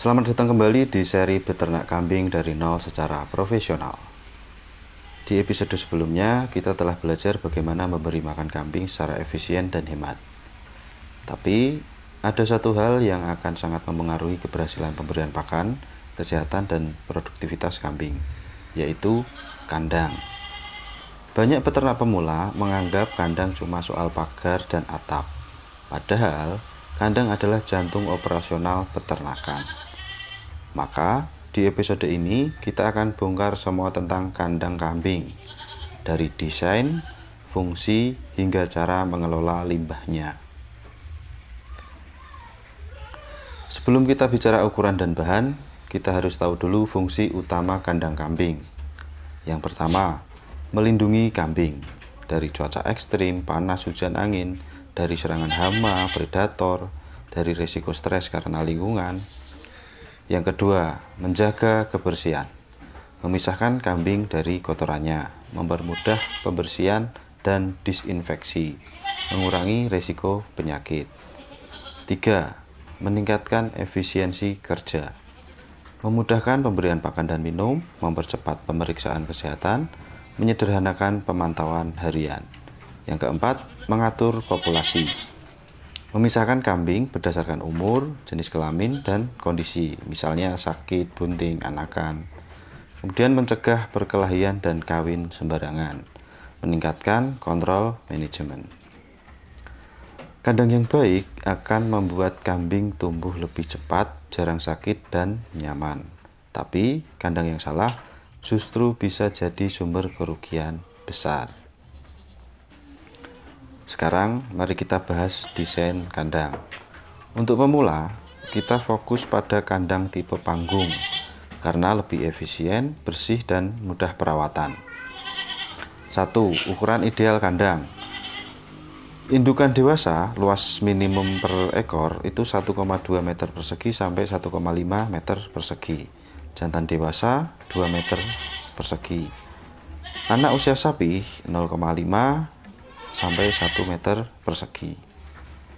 Selamat datang kembali di seri beternak kambing dari nol secara profesional. Di episode sebelumnya, kita telah belajar bagaimana memberi makan kambing secara efisien dan hemat. Tapi, ada satu hal yang akan sangat mempengaruhi keberhasilan pemberian pakan, kesehatan, dan produktivitas kambing, yaitu kandang. Banyak peternak pemula menganggap kandang cuma soal pagar dan atap. Padahal, kandang adalah jantung operasional peternakan. Maka, di episode ini kita akan bongkar semua tentang kandang kambing, dari desain, fungsi, hingga cara mengelola limbahnya. Sebelum kita bicara ukuran dan bahan, kita harus tahu dulu fungsi utama kandang kambing. Yang pertama, melindungi kambing dari cuaca ekstrim, panas, hujan, angin, dari serangan hama, predator, dari risiko stres karena lingkungan. Yang kedua, menjaga kebersihan, memisahkan kambing dari kotorannya, mempermudah pembersihan dan disinfeksi, mengurangi risiko penyakit. 3. Meningkatkan efisiensi kerja, memudahkan pemberian pakan dan minum, mempercepat pemeriksaan kesehatan, menyederhanakan pemantauan harian. Yang keempat, mengatur populasi, memisahkan kambing berdasarkan umur, jenis kelamin, dan kondisi, misalnya sakit, bunting, anakan. Kemudian mencegah perkelahian dan kawin sembarangan, meningkatkan kontrol manajemen. Kandang yang baik akan membuat kambing tumbuh lebih cepat, jarang sakit, dan nyaman. Tapi kandang yang salah justru bisa jadi sumber kerugian besar. Sekarang mari kita bahas desain kandang. Untuk pemula, kita fokus pada kandang tipe panggung karena lebih efisien, bersih, dan mudah perawatan. 1. Ukuran ideal kandang. Indukan dewasa luas minimum per ekor itu 1,2 meter persegi sampai 1,5 meter persegi. Jantan dewasa 2 meter persegi. Anak usia sapi 0,5 sampai 1 meter persegi.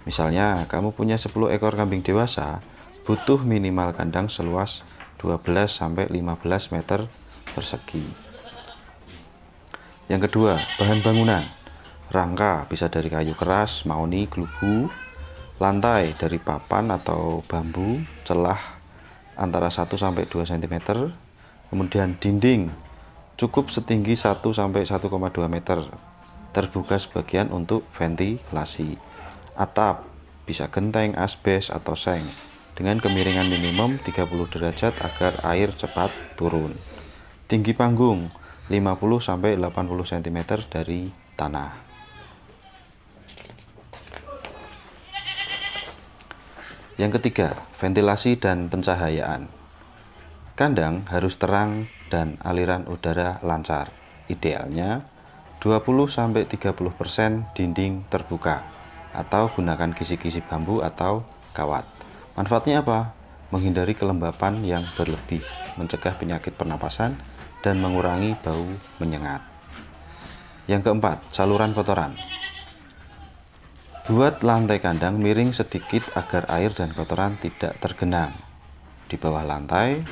Misalnya, kamu punya 10 ekor kambing dewasa, butuh minimal kandang seluas 12 sampai 15 meter persegi. Yang kedua, bahan bangunan. Rangka bisa dari kayu keras, mahoni, glugu. Lantai dari papan atau bambu, celah antara 1 sampai 2 cm. Kemudian dinding cukup setinggi 1 sampai 1,2 meter. Terbuka sebagian untuk ventilasi. Atap bisa genteng, asbes, atau seng dengan kemiringan minimum 30 derajat agar air cepat turun. Tinggi panggung 50 sampai 80 cm dari tanah. Yang ketiga, ventilasi dan pencahayaan. Kandang harus terang dan aliran udara lancar. Idealnya 20-30% dinding terbuka atau gunakan kisi-kisi bambu atau kawat. Manfaatnya apa? Menghindari kelembapan yang berlebih, mencegah penyakit pernapasan, dan mengurangi bau menyengat. Yang keempat, saluran kotoran. Buat lantai kandang miring sedikit agar air dan kotoran tidak tergenang. Di bawah lantai,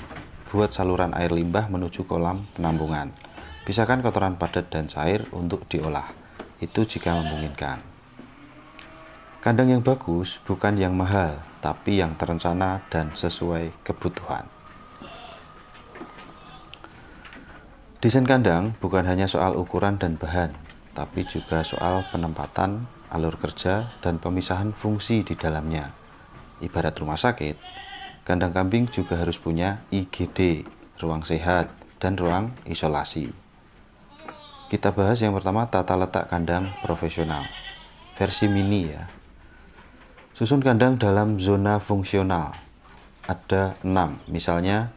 buat saluran air limbah menuju kolam penampungan. Pisahkan kotoran padat dan cair untuk diolah. Itu jika memungkinkan. Kandang yang bagus bukan yang mahal, tapi yang terencana dan sesuai kebutuhan. Desain kandang bukan hanya soal ukuran dan bahan, tapi juga soal penempatan, alur kerja, dan pemisahan fungsi di dalamnya. Ibarat rumah sakit, kandang kambing juga harus punya IGD, ruang sehat, dan ruang isolasi. Kita bahas yang pertama, tata letak kandang profesional, versi mini ya. Susun kandang dalam zona fungsional. Ada 6, misalnya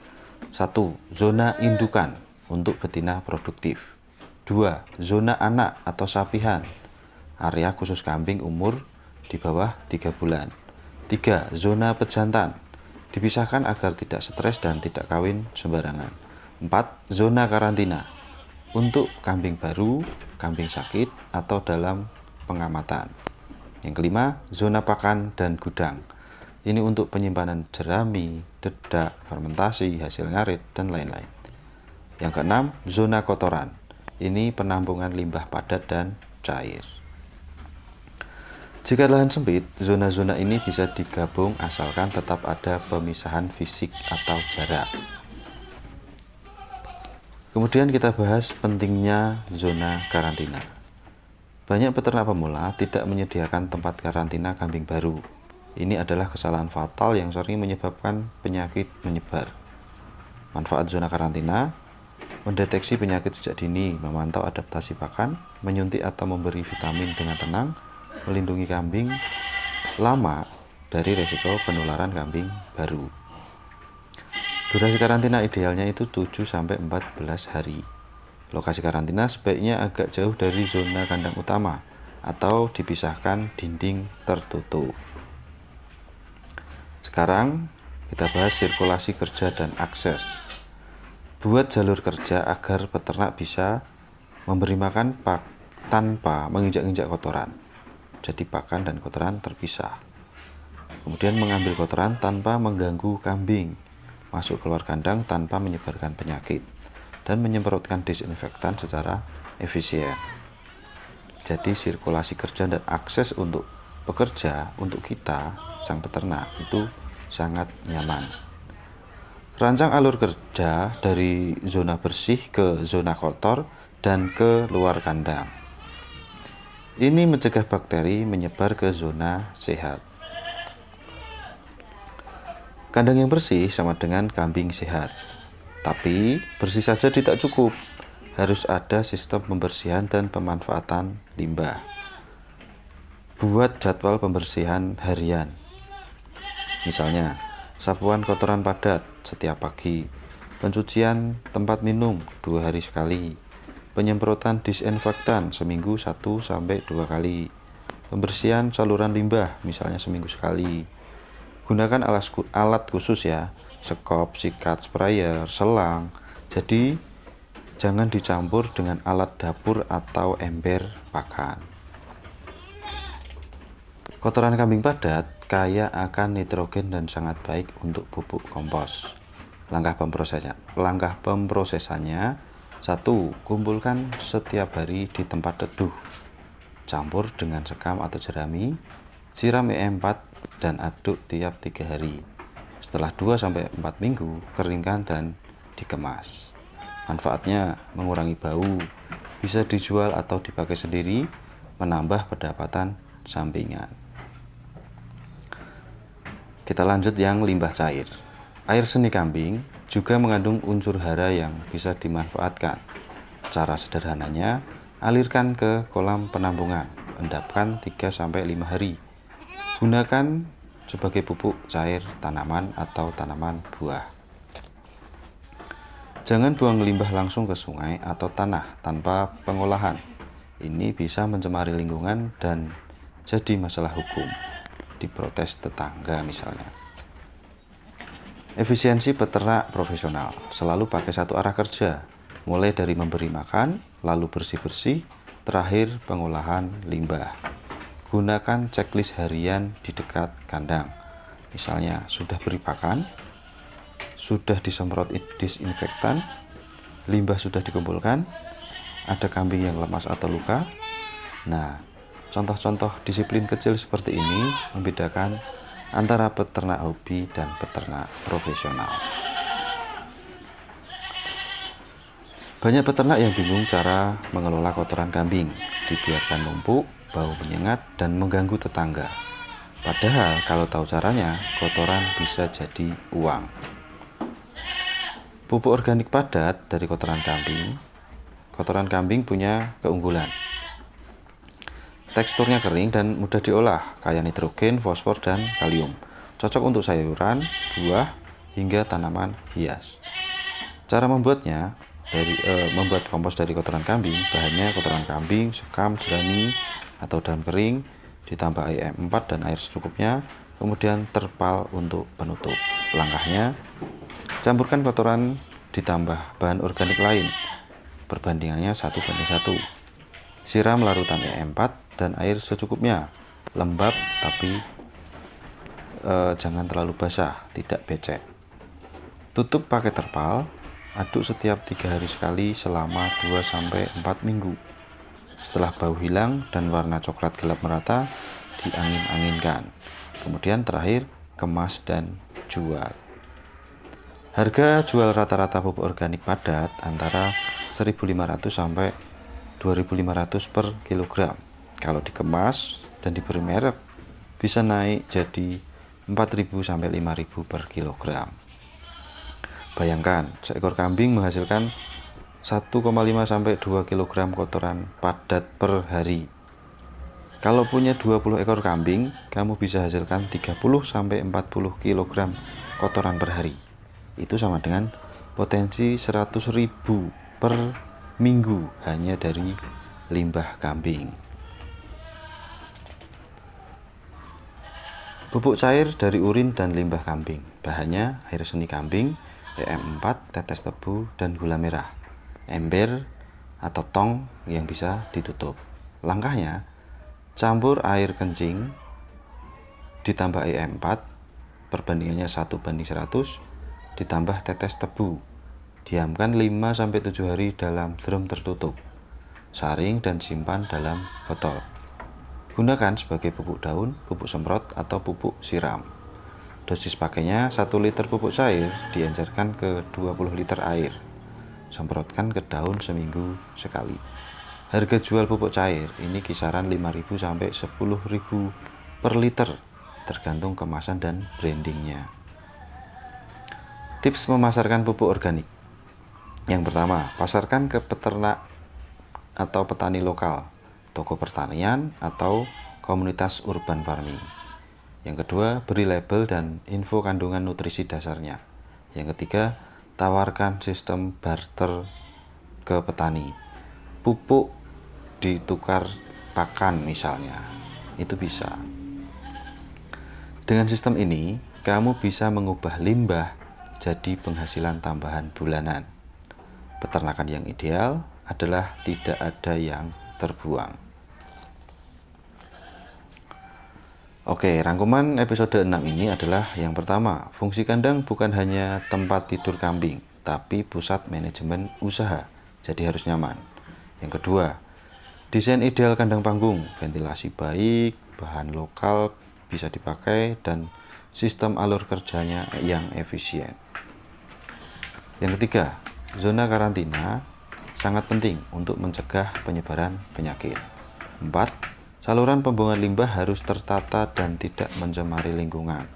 1. Zona indukan untuk betina produktif. 2. Zona anak atau sapihan, area khusus kambing umur di bawah 3 bulan. 3. Zona pejantan, dipisahkan agar tidak stres dan tidak kawin sembarangan. 4. Zona karantina, untuk kambing baru, kambing sakit, atau dalam pengamatan. Yang kelima, zona pakan dan gudang, Ini untuk penyimpanan jerami, dedak, fermentasi, hasil ngarit, dan lain-lain. Yang keenam, zona kotoran. Ini penampungan limbah padat dan cair. Jika lahan sempit, zona-zona ini bisa digabung asalkan tetap ada pemisahan fisik atau jarak. Kemudian kita bahas pentingnya zona karantina. Banyak peternak pemula tidak menyediakan tempat karantina kambing baru. Ini adalah kesalahan fatal yang sering menyebabkan penyakit menyebar. Manfaat zona karantina: mendeteksi penyakit sejak dini, memantau adaptasi pakan, menyuntik atau memberi vitamin dengan tenang, melindungi kambing lama dari risiko penularan kambing baru. Durasi karantina idealnya itu 7-14 hari. Lokasi karantina sebaiknya agak jauh dari zona kandang utama atau dipisahkan dinding tertutup. Sekarang kita bahas sirkulasi kerja dan akses. Buat jalur kerja agar peternak bisa memberi makan tanpa menginjak-injak kotoran. Jadi pakan dan kotoran terpisah. Kemudian mengambil kotoran tanpa mengganggu kambing, masuk keluar kandang tanpa menyebarkan penyakit, dan menyemprotkan disinfektan secara efisien. Jadi sirkulasi kerja dan akses untuk pekerja, untuk kita sang peternak itu sangat nyaman. Rancang alur kerja dari zona bersih ke zona kotor dan ke luar kandang. Ini mencegah bakteri menyebar ke zona sehat. Kandang yang bersih sama dengan kambing sehat. Tapi bersih saja tidak cukup. Harus ada sistem pembersihan dan pemanfaatan limbah. Buat jadwal pembersihan harian. Misalnya, sapuan kotoran padat setiap pagi, pencucian tempat minum 2 hari sekali, penyemprotan disinfektan seminggu 1-2 kali, pembersihan saluran limbah misalnya seminggu sekali. Gunakan alat khusus ya, sekop, sikat, sprayer, selang. Jadi jangan dicampur dengan alat dapur atau ember pakan. Kotoran kambing padat kaya akan nitrogen dan sangat baik untuk pupuk kompos. Langkah pemprosesannya: 1. Kumpulkan setiap hari di tempat teduh. Campur dengan sekam atau jerami, siram E4 dan aduk tiap 3 hari. Setelah 2-4 minggu, keringkan dan dikemas. Manfaatnya: mengurangi bau, bisa dijual atau dipakai sendiri, menambah pendapatan sampingan. Kita lanjut yang limbah cair. Air seni kambing juga mengandung unsur hara yang bisa dimanfaatkan. Cara sederhananya, alirkan ke kolam penampungan, endapkan 3-5 hari. Gunakan sebagai pupuk cair tanaman atau tanaman buah. Jangan buang limbah langsung ke sungai atau tanah tanpa pengolahan. Ini bisa mencemari lingkungan dan jadi masalah hukum. Diprotes tetangga misalnya. Efisiensi peternak profesional: selalu pakai satu arah kerja, mulai dari memberi makan, lalu bersih-bersih, terakhir pengolahan limbah. Gunakan checklist harian di dekat kandang. Misalnya sudah beri pakan, sudah disemprot disinfektan, limbah sudah dikumpulkan, ada kambing yang lemas atau luka. Nah, contoh-contoh disiplin kecil seperti ini membedakan antara peternak hobi dan peternak profesional. Banyak peternak yang bingung cara mengelola kotoran kambing, dibiarkan numpuk, bau menyengat, dan mengganggu tetangga. Padahal kalau tahu caranya, kotoran bisa jadi uang. Pupuk organik padat dari kotoran kambing punya keunggulan. Teksturnya kering dan mudah diolah, kaya nitrogen, fosfor, dan kalium. Cocok untuk sayuran, buah, hingga tanaman hias. Cara membuatnya: membuat kompos dari kotoran kambing. Bahannya kotoran kambing, sekam, jerami, atau daun kering, ditambah E4 dan air secukupnya, kemudian terpal untuk penutup. Langkahnya: campurkan kotoran ditambah bahan organik lain, perbandingannya 1:1. Siram larutan E4 dan air secukupnya, lembab tapi jangan terlalu basah, tidak becek. Tutup pakai terpal, aduk setiap 3 hari sekali selama 2-4 minggu. Setelah bau hilang dan warna coklat gelap merata, diangin-anginkan. Kemudian terakhir, kemas dan jual. Harga jual rata-rata pupuk organik padat antara 1.500 sampai 2.500 per kilogram. Kalau dikemas dan diberi merek, bisa naik jadi 4.000 sampai 5.000 per kilogram. Bayangkan, seekor kambing menghasilkan 1,5 sampai 2 kilogram kotoran padat per hari. Kalau punya 20 ekor kambing, kamu bisa hasilkan 30 sampai 40 kilogram kotoran per hari. Itu sama dengan potensi 100.000 per minggu hanya dari limbah kambing. Pupuk cair dari urin dan limbah kambing. Bahannya air seni kambing, EM4, tetes tebu, dan gula merah. Ember atau tong yang bisa ditutup. Langkahnya, campur air kencing ditambah EM4, perbandingannya 1:100, ditambah tetes tebu. Diamkan 5-7 hari dalam drum tertutup. Saring dan simpan dalam botol. Gunakan sebagai pupuk daun, pupuk semprot, atau pupuk siram. Dosis pakainya 1 liter pupuk cair diencerkan ke 20 liter air. Semprotkan ke daun seminggu sekali. Harga jual pupuk cair ini kisaran 5.000 sampai 10.000 per liter, tergantung kemasan dan brandingnya. Tips memasarkan pupuk organik. Yang pertama, pasarkan ke peternak atau petani lokal, toko pertanian, atau komunitas urban farming. Yang kedua, beri label dan info kandungan nutrisi dasarnya. Yang ketiga, tawarkan sistem barter ke petani. Pupuk ditukar pakan misalnya, itu bisa. Dengan sistem ini, kamu bisa mengubah limbah jadi penghasilan tambahan bulanan. Peternakan yang ideal adalah tidak ada yang terbuang. Oke, rangkuman episode 6 ini adalah yang pertama, fungsi kandang bukan hanya tempat tidur kambing, tapi pusat manajemen usaha, jadi harus nyaman. Yang kedua, desain ideal kandang panggung, ventilasi baik, bahan lokal bisa dipakai, dan sistem alur kerjanya yang efisien. Yang ketiga, zona karantina sangat penting untuk mencegah penyebaran penyakit. 4. Saluran pembuangan limbah harus tertata dan tidak mencemari lingkungan.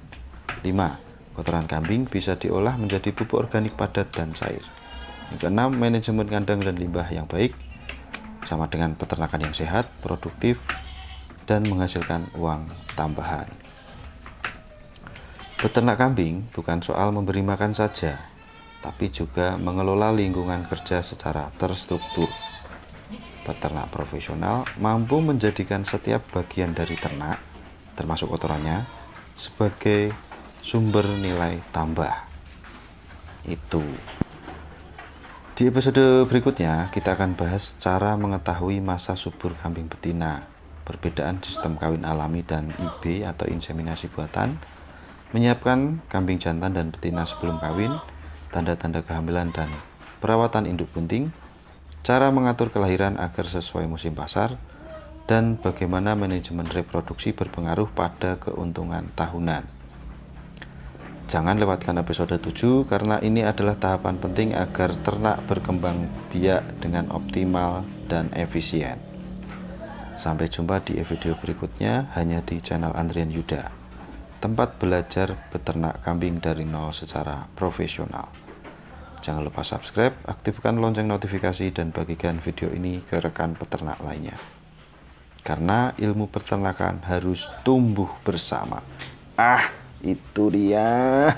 5. Kotoran kambing bisa diolah menjadi pupuk organik padat dan cair. Yang keenam, manajemen kandang dan limbah yang baik sama dengan peternakan yang sehat, produktif, dan menghasilkan uang tambahan. Beternak kambing bukan soal memberi makan saja, tapi juga mengelola lingkungan kerja secara terstruktur. Peternak profesional mampu menjadikan setiap bagian dari ternak, termasuk kotorannya, sebagai sumber nilai tambah. Itu. Di episode berikutnya, kita akan bahas cara mengetahui masa subur kambing betina, perbedaan sistem kawin alami dan IB atau inseminasi buatan, menyiapkan kambing jantan dan betina sebelum kawin, tanda-tanda kehamilan dan perawatan induk bunting, cara mengatur kelahiran agar sesuai musim pasar, dan bagaimana manajemen reproduksi berpengaruh pada keuntungan tahunan. Jangan lewatkan episode 7 karena ini adalah tahapan penting agar ternak berkembang biak dengan optimal dan efisien. Sampai jumpa di video berikutnya hanya di channel Andrian Yuda, tempat belajar beternak kambing dari nol secara profesional. Jangan lupa subscribe, aktifkan lonceng notifikasi, dan bagikan video ini ke rekan peternak lainnya. Karena ilmu peternakan harus tumbuh bersama. Itu dia.